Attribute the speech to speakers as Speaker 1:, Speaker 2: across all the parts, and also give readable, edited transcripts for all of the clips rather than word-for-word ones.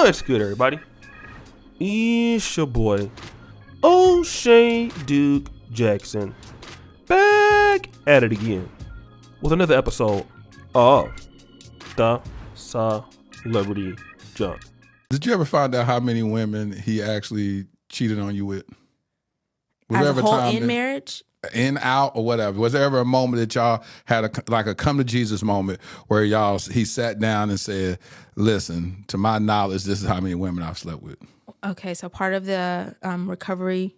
Speaker 1: What's good, everybody? It's your boy, O'Shea Duke Jaxn, back at it again with another episode of The Celebrity Junk.
Speaker 2: Did you ever find out how many women he actually cheated on you with? Was
Speaker 3: As
Speaker 2: there
Speaker 3: a
Speaker 2: ever
Speaker 3: whole
Speaker 2: time
Speaker 3: in marriage?
Speaker 2: in, out, or whatever? Was there ever a moment that y'all had a come to Jesus moment where he sat down and said, listen, to my knowledge, this is how many women I've slept with?
Speaker 3: Okay, so part of the recovery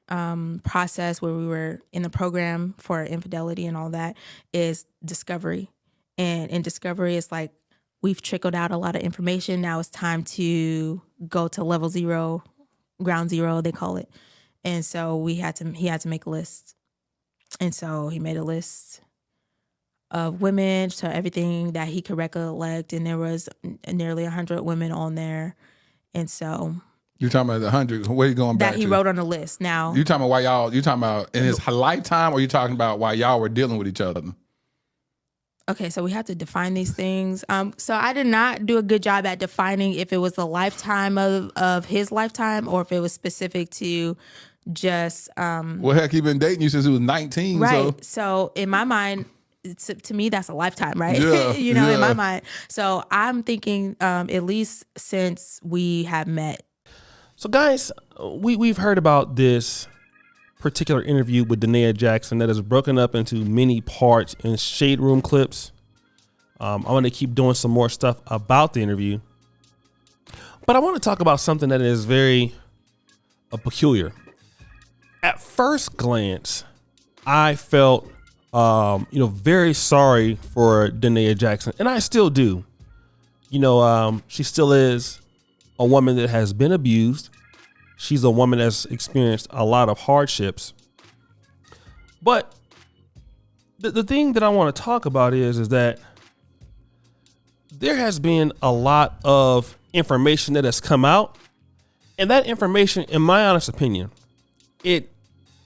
Speaker 3: process where we were in the program for infidelity and all that is discovery. And in discovery, it's like we've trickled out a lot of information. Now it's time to go to level 0, ground zero, they call it. And so he had to make a list. And so he made a list of women, so everything that he could recollect, and there was nearly 100 women on there. And so
Speaker 2: You're talking about the 100. Where are you going back
Speaker 3: that he
Speaker 2: to?
Speaker 3: wrote on the list. Now
Speaker 2: You talking about you talking about in his lifetime, or you talking about while y'all were dealing with each other?
Speaker 3: okay, so we have to define these things. So I did not do a good job at defining if it was the lifetime of his lifetime or if it was specific to just
Speaker 2: Well, heck, he been dating you since he was 19.
Speaker 3: right. So in my mind, to me, that's a lifetime, right?
Speaker 2: Yeah,
Speaker 3: in my mind. So I'm thinking at least since we have met.
Speaker 1: So, guys, we've heard about this particular interview with Jaxn that is broken up into many parts in Shade Room clips. I'm going to keep doing some more stuff about the interview, but I want to talk about something that is very peculiar. At first glance, I felt, very sorry for Jaxn, and I still do. She still is a woman that has been abused. She's a woman that's experienced a lot of hardships. But the thing that I want to talk about is that there has been a lot of information that has come out. And that information, in my honest opinion, it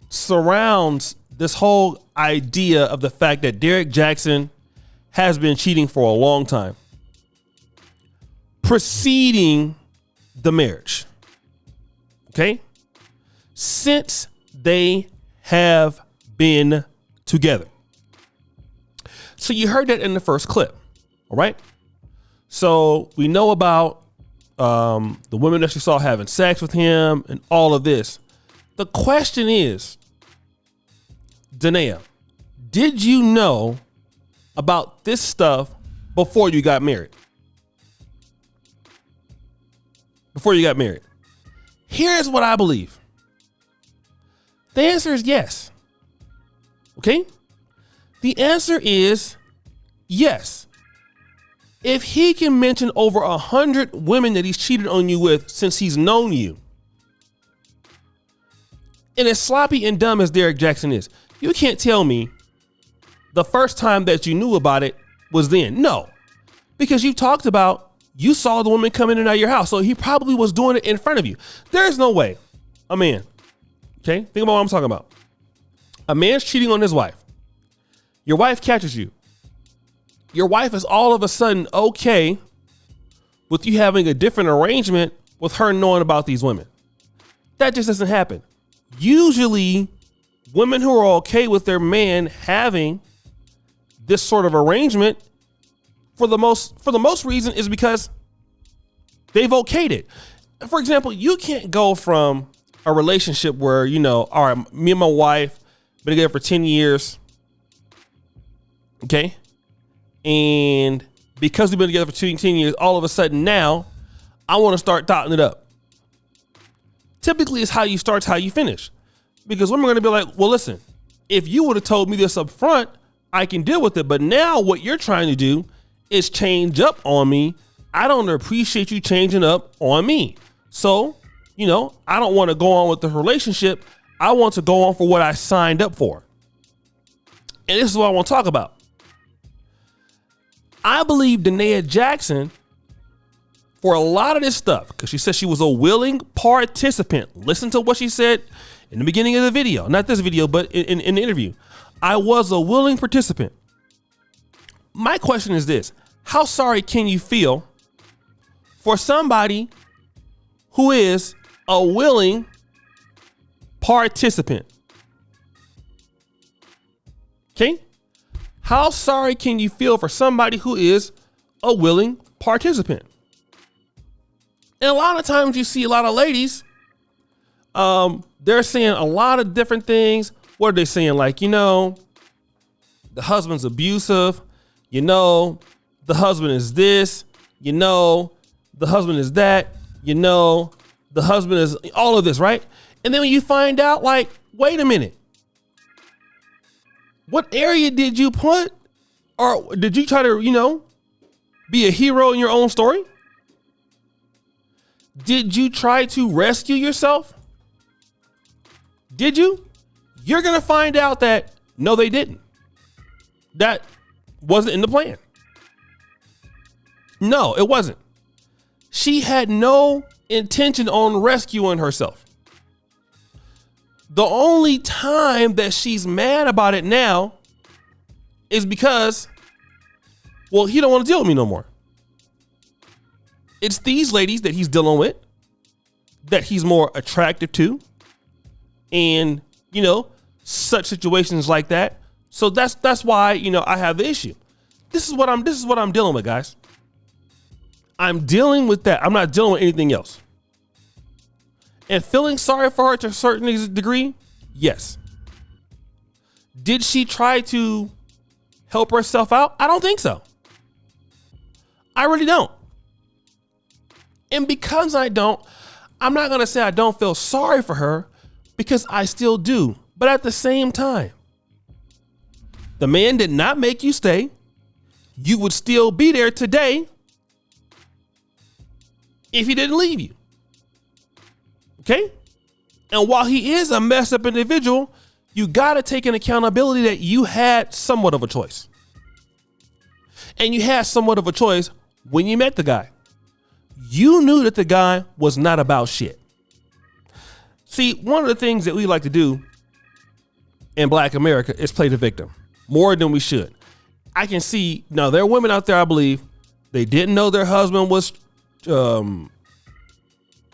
Speaker 1: surrounds this whole idea of the fact that Derrick Jaxn has been cheating for a long time, preceding the marriage. Okay? Since they have been together. So you heard that in the first clip. All right? So we know about the women that she saw having sex with him and all of this. The question is, Danae, did you know about this stuff before you got married? Before you got married. Here's what I believe. The answer is yes. Okay? The answer is yes. If he can mention over 100 women that he's cheated on you with since he's known you, and as sloppy and dumb as Derrick Jaxn is, you can't tell me the first time that you knew about it was then. No, because you talked about you saw the woman come in and out of your house, so he probably was doing it in front of you. There's no way a man, okay, think about what I'm talking about. A man's cheating on his wife. Your wife catches you. Your wife is all of a sudden okay with you having a different arrangement with her knowing about these women. That just doesn't happen. Usually, women who are okay with their man having this sort of arrangement for the most reason is because they've okayed it. For example, you can't go from a relationship where, all right, me and my wife been together for 10 years. Okay. And because we've been together for 10 years, all of a sudden now I want to start totting it up. Typically it's how you start, it's how you finish. Because women are going to be like, well, listen, if you would have told me this up front, I can deal with it. But now what you're trying to do is change up on me. I don't appreciate you changing up on me. So, I don't want to go on with the relationship. I want to go on for what I signed up for. And this is what I want to talk about. I believe Jaxn, for a lot of this stuff, because she said she was a willing participant. Listen to what she said in the beginning of the video. Not this video, but in the interview. I was a willing participant. My question is this. How sorry can you feel for somebody who is a willing participant? Okay? How sorry can you feel for somebody who is a willing participant? And a lot of times you see a lot of ladies, they're saying a lot of different things. What are they saying? Like, the husband's abusive. The husband is this. The husband is that. The husband is all of this, right? And then when you find out, like, wait a minute. What area did you put? Or did you try to, be a hero in your own story? Did you try to rescue yourself? Did you? You're going to find out that no, they didn't. That wasn't in the plan. No, it wasn't. She had no intention on rescuing herself. The only time that she's mad about it now is because, well, he don't want to deal with me no more. It's these ladies that he's dealing with that he's more attractive to, and such situations like that. So that's why I have the issue. This is what I'm dealing with, guys. I'm dealing with that. I'm not dealing with anything else. And feeling sorry for her to a certain degree, yes. Did she try to help herself out? I don't think so. I really don't. And because I don't, I'm not going to say I don't feel sorry for her, because I still do. But at the same time, the man did not make you stay. You would still be there today if he didn't leave you. Okay? And while he is a messed up individual, you got to take an accountability that you had somewhat of a choice. And you had somewhat of a choice when you met the guy. You knew that the guy was not about shit. See, one of the things that we like to do in Black America is play the victim more than we should. I can see now there are women out there, I believe, they didn't know their husband was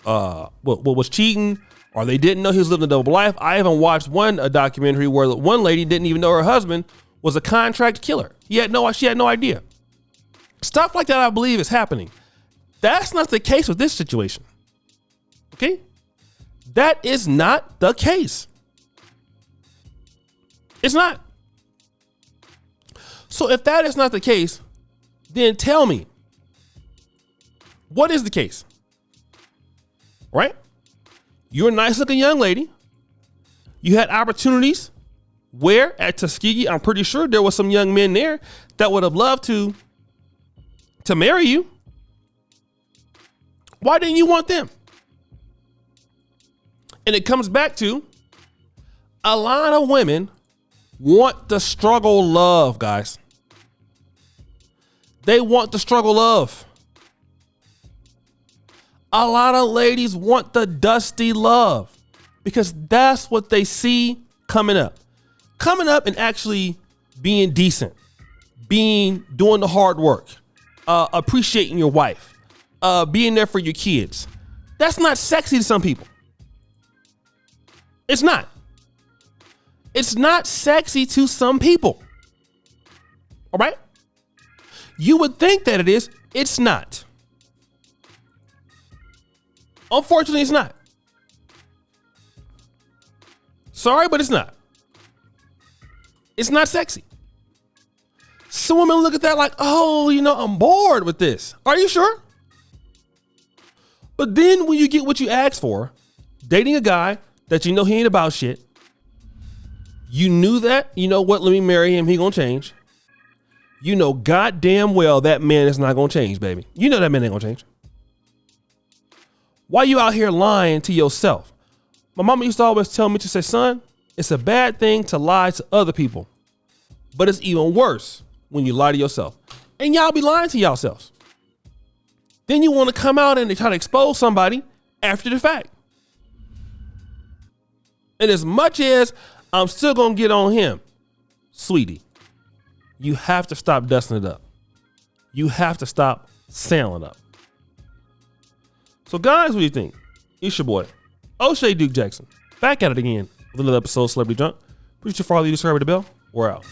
Speaker 1: was cheating, or they didn't know he was living a double life. I even watched a documentary where one lady didn't even know her husband was a contract killer. She had no idea. Stuff like that, I believe, is happening. That's not the case with this situation. Okay? That is not the case. It's not. So if that is not the case, then tell me, what is the case? Right? You're a nice looking young lady. You had opportunities where at Tuskegee, I'm pretty sure there was some young men there that would have loved to marry you. Why didn't you want them? And it comes back to a lot of women want the struggle love, guys. They want the struggle love. A lot of ladies want the dusty love because that's what they see coming up. Coming up and actually being decent, doing the hard work, appreciating your wife, being there for your kids. That's not sexy to some people. It's not. It's not sexy to some people. All right? You would think that it is. It's not. Unfortunately, it's not. Sorry, but it's not. It's not sexy. Some women look at that like, oh, I'm bored with this. Are you sure? But then when you get what you asked for, dating a guy that he ain't about shit, you knew that, what, let me marry him, he gonna change. Goddamn well that man is not gonna change, baby. That man ain't gonna change. Why you out here lying to yourself? My mama used to always tell me to say, son, it's a bad thing to lie to other people, but it's even worse when you lie to yourself. And y'all be lying to yourselves. Then you want to come out and try to expose somebody after the fact. And as much as I'm still going to get on him, sweetie, you have to stop dusting it up. You have to stop sailing up. So guys, what do you think? It's your boy, O'Shea Duke Jackson, back at it again with another episode of Celebrity Junk. Preacher Farley, you discovered the bell. We're out.